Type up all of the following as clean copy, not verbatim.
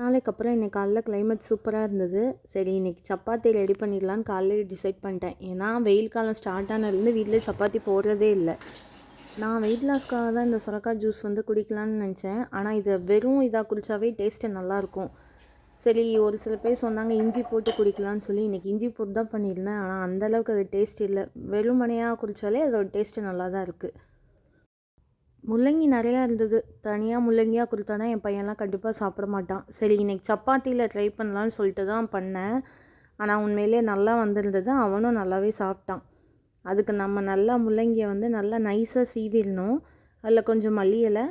நாளைக்கு அப்புறம் இன்றைக்கி காலைல கிளைமேட் சூப்பராக இருந்தது. சரி இன்றைக்கி சப்பாத்தி ரெடி பண்ணிடலான்னு காலையில் டிசைட் பண்ணிட்டேன். ஏன்னா வெயில் காலம் ஸ்டார்ட் ஆனதுலேருந்து வீட்டில் சப்பாத்தி போடுறதே இல்லை. நான் வெயிட் லாஸ்க்காக தான் இந்த சுரக்காய் ஜூஸ் வந்து குடிக்கலான்னு நினச்சேன். ஆனால் இதை வெறும் இதாக குடித்தாவே டேஸ்ட்டு நல்லாயிருக்கும். சரி ஒரு சில பேர் சொன்னாங்க இஞ்சி போட்டு குடிக்கலான்னு சொல்லி இன்றைக்கி இஞ்சி போட்டு தான் பண்ணியிருந்தேன். ஆனால் அந்தளவுக்கு அது டேஸ்ட் இல்லை. வெறுமனையாக குடித்தாலே அதோட டேஸ்ட்டு நல்லா தான் இருக்குது. முள்ளங்கி நிறையா இருந்தது. தனியாக முள்ளங்கியாக கொடுத்தானா என் பையன்லாம் கண்டிப்பாக சாப்பிட மாட்டான். சரி இன்றைக்கி சப்பாத்தியில் ட்ரை பண்ணலான்னு சொல்லிட்டு தான் பண்ணேன். ஆனால் உண்மையிலே நல்லா வந்திருந்தது. அவனும் நல்லாவே சாப்பிட்டான். அதுக்கு நம்ம நல்லா முள்ளங்கியை வந்து நல்லா நைஸாக சீவிடணும். அதில் கொஞ்சம் மல்லி இலை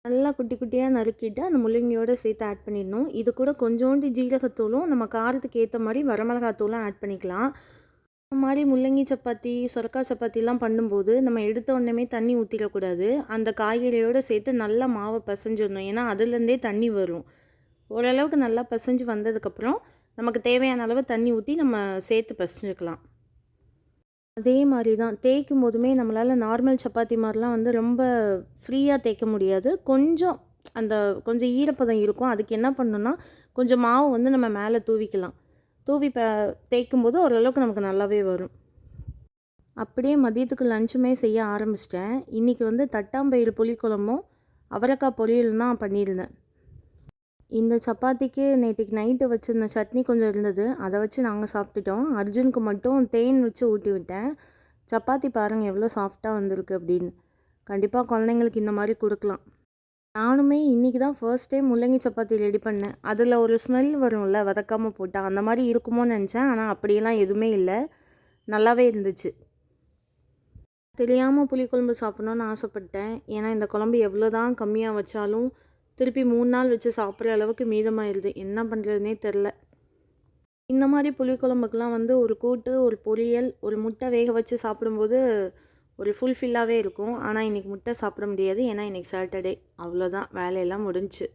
நல்லா குட்டி குட்டியாக நறுக்கிட்டு அந்த முள்ளங்கியோடு சேர்த்து ஆட் பண்ணிடணும். இது கூட கொஞ்சோண்டு ஜீரகத்தூளும் நம்ம காரத்துக்கு ஏற்ற மாதிரி வரமிளகாத்தூளும் ஆட் பண்ணிக்கலாம். இந்த மாதிரி முள்ளங்கி சப்பாத்தி சுரக்காய் சப்பாத்திலாம் பண்ணும்போது நம்ம எடுத்த உடனே தண்ணி ஊற்றிடக்கூடாது. அந்த காய்கறியோடு சேர்த்து நல்லா மாவை பிசைஞ்சிடணும். ஏன்னா அதுலேருந்தே தண்ணி வரும். ஓரளவுக்கு நல்லா பிசைஞ்சு வந்ததுக்கப்புறம் நமக்கு தேவையான அளவு தண்ணி ஊற்றி நம்ம சேர்த்து பிசைஞ்சுக்கலாம். அதே மாதிரி தான் தேய்க்கும் போதுமே நம்மளால் நார்மல் சப்பாத்தி மாதிரிலாம் வந்து ரொம்ப ஃப்ரீயாக தேய்க்க முடியாது. கொஞ்சம் ஈரப்பதம் இருக்கும். அதுக்கு என்ன பண்ணணும்னா கொஞ்சம் மாவு வந்து நம்ம மேலே தூவிக்கலாம். தூவி தேய்க்கும்போது ஓரளவுக்கு நமக்கு நல்லாவே வரும். அப்படியே மதியத்துக்கு லஞ்சுமே செய்ய ஆரம்பிச்சிட்டேன். இன்றைக்கி வந்து தட்டாம்பயிறு புளிக்குழம்பும் அவரைக்காய் பொரியலும் தான் பண்ணியிருந்தேன். இந்த சப்பாத்திக்கு நேற்றுக்கு நைட்டு வச்சுருந்த சட்னி கொஞ்சம் இருந்தது. அதை வச்சு நாங்கள் சாப்பிட்டுட்டோம். அர்ஜுனுக்கு மட்டும் தேன் வச்சு ஊட்டி விட்டேன். சப்பாத்தி பாருங்கள் எவ்வளோ சாஃப்டாக வந்திருக்கு அப்படின்னு. கண்டிப்பாக குழந்தைங்களுக்கு இந்த மாதிரி கொடுக்கலாம். நானுமே இன்றைக்கி தான் ஃபர்ஸ்ட் டைம் முள்ளங்கி சப்பாத்தி ரெடி பண்ணேன். அதில் ஒரு ஸ்மெல் வரும்ல வதக்காமல் போட்டால், அந்த மாதிரி இருக்குமோன்னு நினச்சேன். ஆனால் அப்படியெல்லாம் எதுவுமே இல்லை. நல்லாவே இருந்துச்சு. தெரியாமல் புளிக்குழம்பு சாப்பிட்ணுன்னு ஆசைப்பட்டேன். ஏன்னா இந்த குழம்பு எவ்வளோ தான் கம்மியாக வச்சாலும் திருப்பி 3 நாள் வச்சு சாப்பிட்ற அளவுக்கு மீதமாயிருது. என்ன பண்ணுறதுனே தெரில. இந்த மாதிரி புளிக்குழம்புக்கெலாம் வந்து ஒரு கூட்டு, ஒரு பொரியல், ஒரு முட்டை வேக வச்சு சாப்பிடும்போது ஒரு ஃபுல்ஃபில்லாகவே இருக்கும். ஆனால் இன்றைக்கி முட்டை சாப்பிட முடியாது. ஏன்னா இன்றைக்கி சாட்டர்டே. அவ்வளோதான், வேலையெல்லாம் முடிஞ்சுச்சு.